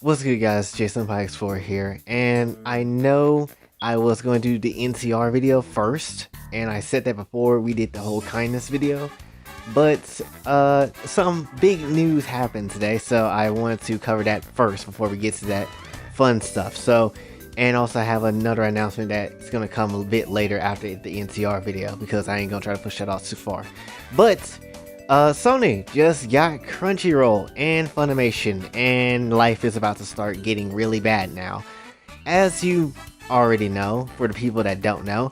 What's good, guys? Jason Pikes 4 here, and I know I was going to do the NCR video first, and I said that before we did the whole kindness video, but some big news happened today, so I wanted to cover that first before we get to that fun stuff. And also I have another announcement that's going to come a bit later after the NCR video, because I ain't going to try to push that off too far. But Sony just got Crunchyroll and Funimation, and life is about to start getting really bad now. As you already know, for the people that don't know,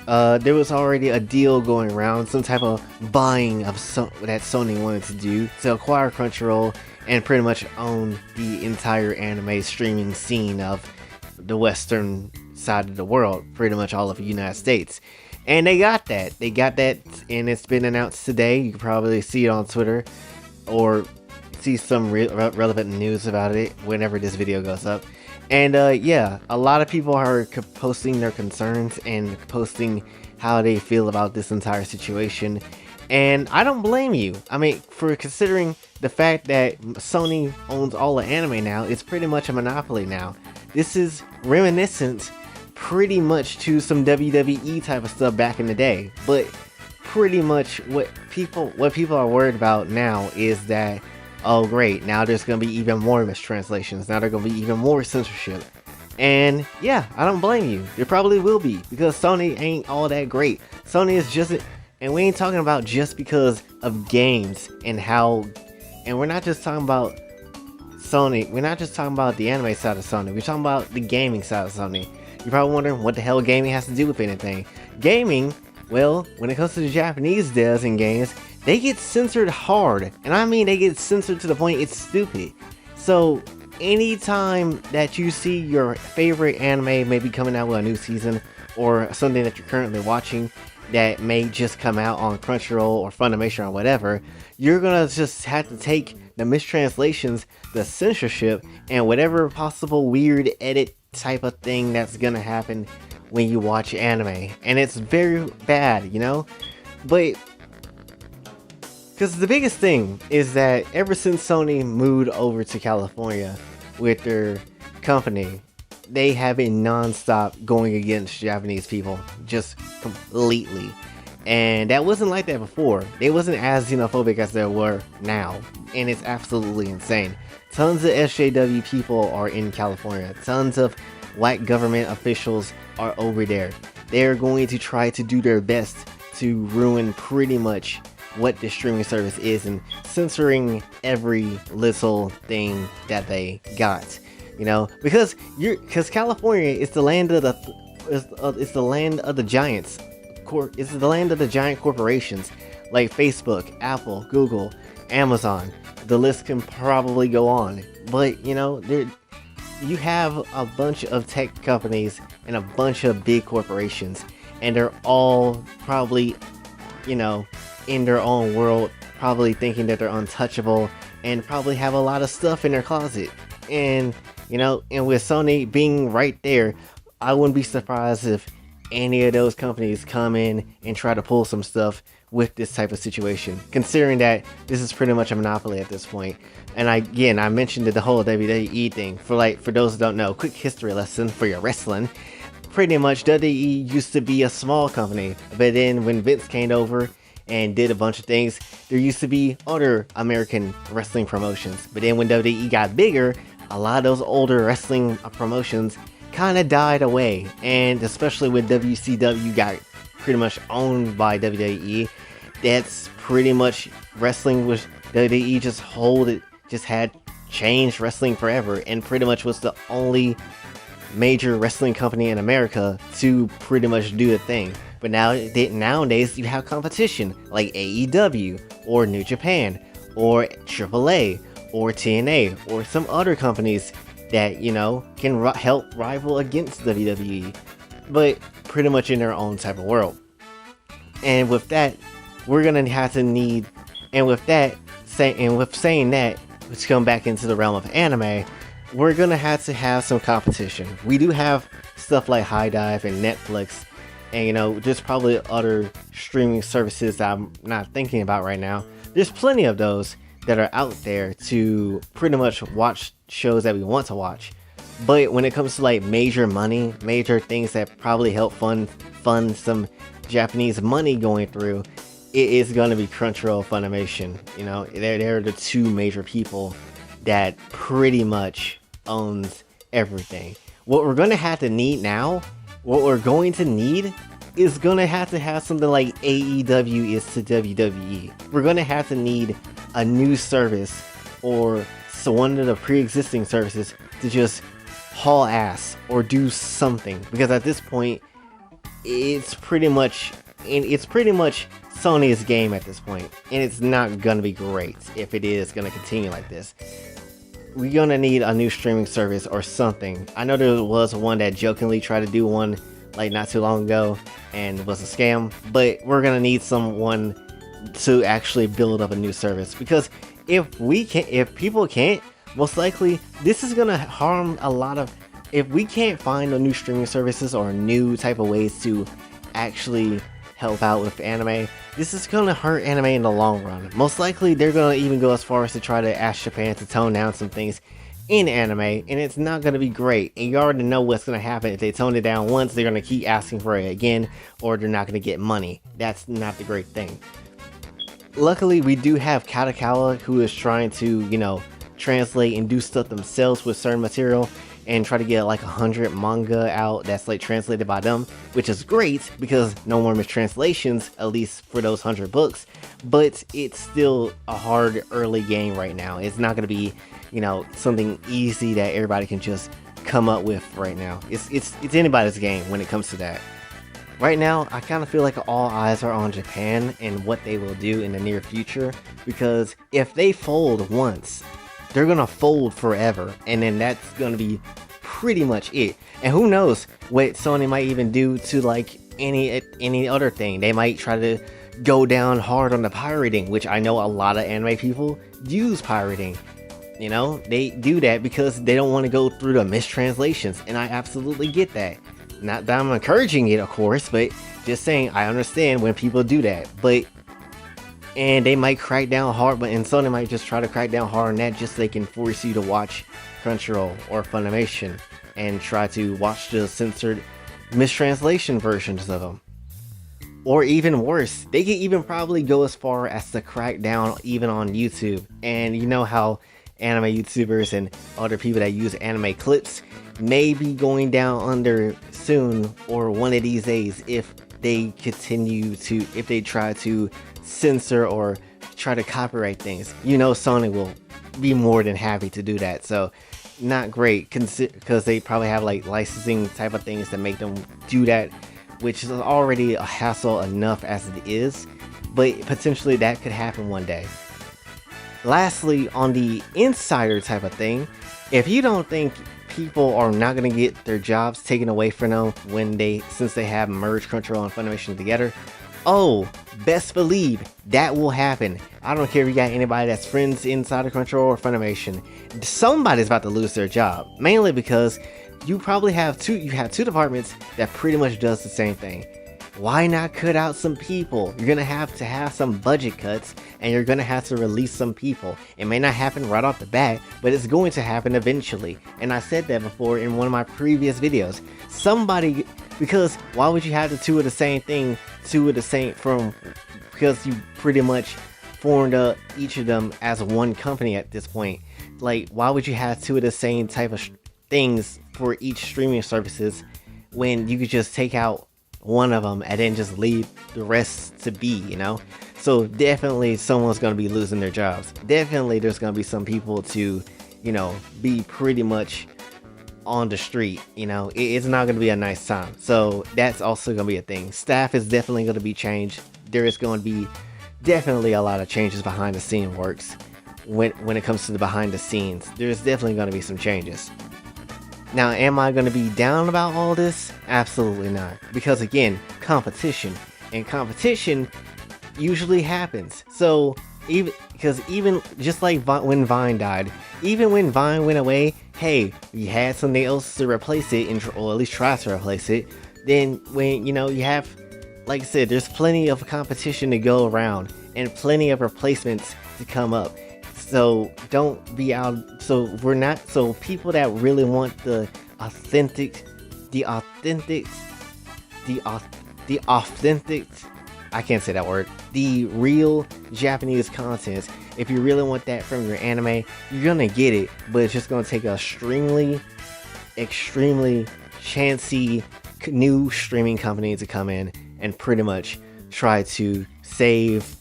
there was already a deal going around, some type of buying of that Sony wanted to do to acquire Crunchyroll and pretty much own the entire anime streaming scene of the western side of the world, pretty much all of the United States. And they got that, and it's been announced today. You can probably see it on Twitter or see some relevant news about it whenever this video goes up. And yeah, a lot of people are posting their concerns and posting how they feel about this entire situation. And I don't blame you. I mean, for considering the fact that Sony owns all the anime now, it's pretty much a monopoly now. This is reminiscent pretty much to some WWE type of stuff back in the day, but pretty much what people are worried about now is that, oh great, now there's gonna be even more mistranslations, now there's gonna be even more censorship. And yeah, I don't blame you. There probably will be, because Sony ain't all that great. Sony is just, and we ain't talking about just because of games and how, and we're not just talking about Sony, we're not just talking about the anime side of Sony, we're talking about the gaming side of Sony. You're probably wondering what the hell gaming has to do with anything. Gaming, well, when it comes to the Japanese devs and games, they get censored hard. And I mean, they get censored to the point it's stupid. So anytime that you see your favorite anime maybe coming out with a new season, or something that you're currently watching that may just come out on Crunchyroll or Funimation or whatever, you're gonna just have to take the mistranslations, the censorship, and whatever possible weird edit type of thing that's gonna happen when you watch anime. And it's very bad, you know? But because the biggest thing is that ever since Sony moved over to California with their company, they have been non-stop going against Japanese people, just completely. And that wasn't like that before. They wasn't as xenophobic as they were now, and it's absolutely insane. Tons of SJW people are in California. Tons of white government officials are over there. They're going to try to do their best to ruin pretty much what the streaming service is, and censoring every little thing that they got. You know, because California is the land of it's the land of the giants. It's the land of the giant corporations like Facebook, Apple, Google, Amazon. The list can probably go on. But you know, you have a bunch of tech companies and a bunch of big corporations, and they're all probably, you know, in their own world, probably thinking that they're untouchable, and probably have a lot of stuff in their closet. And you know, and with Sony being right there, I wouldn't be surprised if any of those companies come in and try to pull some stuff with this type of situation, considering that this is pretty much a monopoly at this point. And I mentioned the whole WWE thing. For those who don't know, quick history lesson for your wrestling. Pretty much WWE used to be a small company, but then when Vince came over and did a bunch of things, there used to be other American wrestling promotions. But then when WWE got bigger, a lot of those older wrestling promotions kind of died away. And especially when WCW got pretty much owned by WWE, that's pretty much wrestling was WWE just had changed wrestling forever, and pretty much was the only major wrestling company in America to pretty much do the thing. But nowadays you have competition like AEW or New Japan or AAA or TNA or some other companies that, you know, can help rival against WWE, but pretty much in their own type of world. And with that, we're gonna have to need, and with saying that, let's come back into the realm of anime, we're gonna have to have some competition. We do have stuff like High Dive and Netflix, and you know, there's probably other streaming services that I'm not thinking about right now. There's plenty of those that are out there to pretty much watch shows that we want to watch. But when it comes to like major money, major things that probably help fund some Japanese money going through, it is going to be Crunchyroll, Funimation. You know, they're the two major people that pretty much owns everything. What we're going to have to need now, what we're going to need is going to have something like AEW is to WWE. We're going to have to need a new service or one of the pre-existing services to just haul ass or do something, because at this point it's pretty much Sony's game at this point, and it's not gonna be great if it is gonna continue like this. We're gonna need a new streaming service or something. I know there was one that jokingly tried to do one like not too long ago and it was a scam, but we're gonna need someone to actually build up a new service, because if people can't, most likely this is gonna harm a lot of. If we can't find a new streaming services or new type of ways to actually help out with anime, this is gonna hurt anime in the long run. Most likely they're gonna even go as far as to try to ask Japan to tone down some things in anime, and it's not gonna be great. And you already know what's gonna happen. If they tone it down once, they're gonna keep asking for it again, or they're not gonna get money. That's not the great thing. Luckily, we do have Katakawa, who is trying to, you know, translate and do stuff themselves with certain material and try to get like 100 manga out that's like translated by them, which is great because no more mistranslations, at least for those 100 books. But it's still a hard early game right now. It's not going to be, you know, something easy that everybody can just come up with right now. It's anybody's game when it comes to that. Right now, I kind of feel like all eyes are on Japan and what they will do in the near future, because if they fold once, they're gonna fold forever, and then that's gonna be pretty much it. And who knows what Sony might even do to like any other thing. They might try to go down hard on the pirating, which I know a lot of anime people use pirating. You know, they do that because they don't want to go through the mistranslations, and I absolutely get that. Not that I'm encouraging it, of course, but just saying I understand when people do that. And they might crack down hard, and Sony might just try to crack down hard on that just so they can force you to watch Crunchyroll or Funimation and try to watch the censored mistranslation versions of them. Or even worse, they could even probably go as far as to crack down even on YouTube. And you know how anime YouTubers and other people that use anime clips may be going down under soon, or one of these days, if they try to censor or try to copyright things. You know, Sony will be more than happy to do that. So not great, because they probably have like licensing type of things that make them do that, which is already a hassle enough as it is, but potentially that could happen one day. Lastly, on the insider type of thing, if you don't think people are not going to get their jobs taken away from them since they have merged Crunchyroll and Funimation together, oh, best believe that will happen. I don't care if you got anybody that's friends inside of Crunchyroll or Funimation. Somebody's about to lose their job, mainly because you probably have two departments that pretty much does the same thing. Why not cut out some people? You're gonna have to have some budget cuts, and you're gonna have to release some people. It may not happen right off the bat, but it's going to happen eventually. And I said that before in one of my previous videos. Because why would you have the two of the same thing, because you pretty much formed each of them as one company at this point. Like, why would you have two of the same type of things for each streaming services when you could just take out one of them and then just leave the rest to be, you know? So definitely someone's going to be losing their jobs. Definitely there's going to be some people to, you know, be pretty much on the street, you know? It's not going to be a nice time. So that's also going to be a thing. Staff is definitely going to be changed. There is going to be definitely a lot of changes behind the scene works. When it comes to the behind the scenes, there's definitely going to be some changes. Now, am I going to be down about all this? Absolutely not. Because again, competition. And competition usually happens. So, even just like when Vine died, even when Vine went away, hey, you had something else to replace it, or at least try to replace it. Then when, you know, you have, like I said, there's plenty of competition to go around and plenty of replacements to come up. So don't be out. So we're not. So people that really want the authentic, the authentic, the authentic. I can't say that word. The real Japanese content. If you really want that from your anime, you're gonna get it, but it's just gonna take a extremely chancy new streaming company to come in and pretty much try to save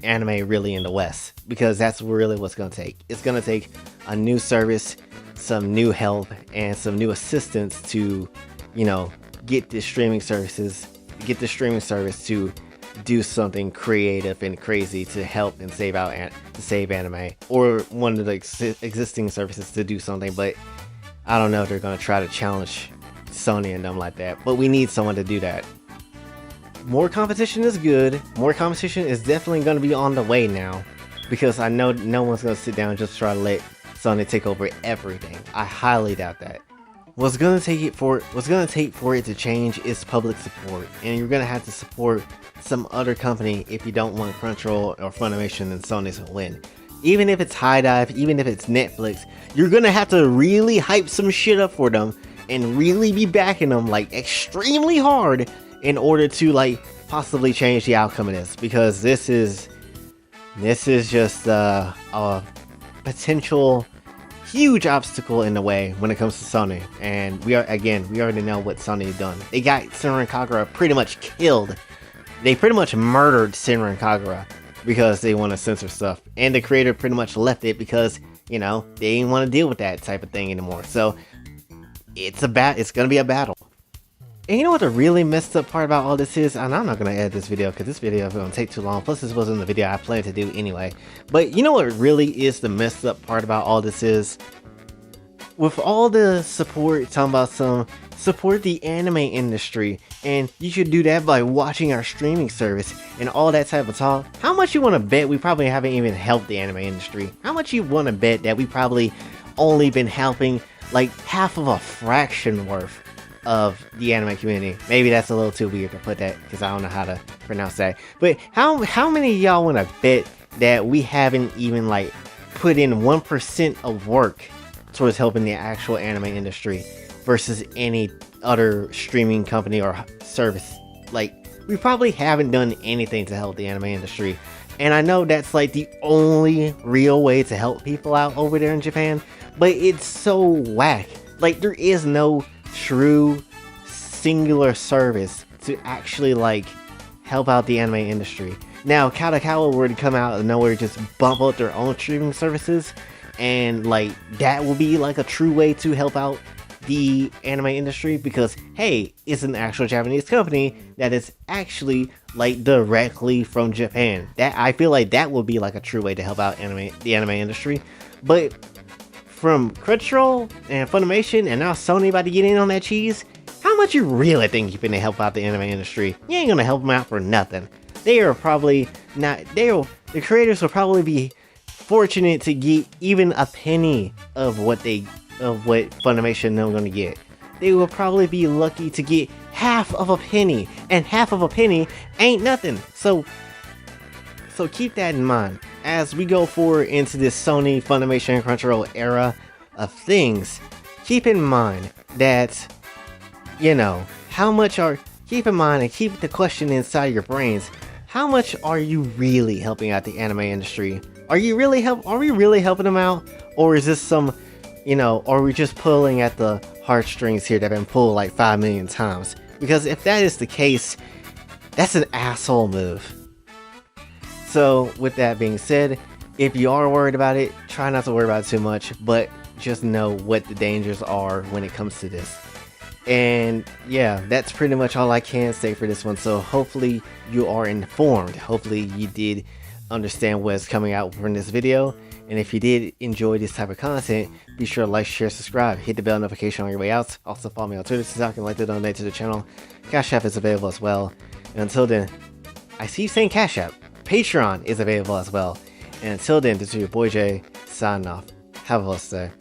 anime really in the West, because that's really what's gonna take. It's gonna take a new service, some new help, and some new assistance to, you know, get the streaming service to do something creative and crazy to help and save anime, or one of the existing services to do something. But I don't know if they're gonna try to challenge Sony and them like that, but we need someone to do that. More competition is good. More competition is definitely going to be on the way now, because I know no one's going to sit down and just try to let Sony take over everything. I highly doubt that. What's going to take for it to change is public support, and you're going to have to support some other company if you don't want Crunchyroll or Funimation and Sony to win. Even if it's High Dive, even if it's Netflix, you're going to have to really hype some shit up for them and really be backing them like extremely hard in order to like possibly change the outcome of this, because this is just a potential huge obstacle in the way when it comes to Sony. And we already know what Sony done. They got Senran Kagura pretty much killed. They pretty much murdered Senran Kagura because they want to censor stuff, and the creator pretty much left it because, you know, they didn't want to deal with that type of thing anymore. So it's gonna be a battle. And you know what the really messed up part about all this is? And I'm not going to edit this video because this video is going to take too long. Plus, this wasn't the video I planned to do anyway. But you know what really is the messed up part about all this is? With all the support, talking about support the anime industry, and you should do that by watching our streaming service and all that type of talk. How much you want to bet we probably haven't even helped the anime industry? How much you want to bet that we probably only been helping like half of a fraction worth of the anime community? Maybe that's a little too weird to put that because I don't know how to pronounce that. But how many of y'all want to bet that we haven't even like put in 1% of work towards helping the actual anime industry versus any other streaming company or service? Like, we probably haven't done anything to help the anime industry. And I know that's like the only real way to help people out over there in Japan, but it's so whack. Like, there is no true singular service to actually like help out the anime industry. Now, Kadokawa were to come out of nowhere, just bump out their own streaming services, and like that will be like a true way to help out the anime industry, because hey, it's an actual Japanese company that is actually like directly from Japan. That I feel like that would be like a true way to help out the anime industry. But from Crunchyroll and Funimation, and now Sony about to get in on that cheese, how much you really think you're gonna help out the anime industry? You ain't gonna help them out for nothing. They are probably not. The creators will probably be fortunate to get even a penny of what Funimation they're gonna get. They will probably be lucky to get half of a penny, and half of a penny ain't nothing. So keep that in mind as we go forward into this Sony, Funimation, and Crunchyroll era of things. Keep in mind that, you know, keep in mind and keep the question inside your brains: how much are you really helping out the anime industry? Are we really helping them out? Or is this some, you know, are we just pulling at the heartstrings here that have been pulled like 5 million times? Because if that is the case, that's an asshole move. So with that being said, if you are worried about it, try not to worry about it too much, but just know what the dangers are when it comes to this. And yeah, that's pretty much all I can say for this one. So hopefully you are informed. Hopefully you did understand what's coming out from this video. And if you did enjoy this type of content, be sure to like, share, subscribe, hit the bell notification on your way out. Also follow me on Twitter so I can like to donate to the channel. Cash App is available as well. And until then, I see you saying Cash App. Patreon is available as well. And until then, this is your boy Jay, signing off. Have a blessed day.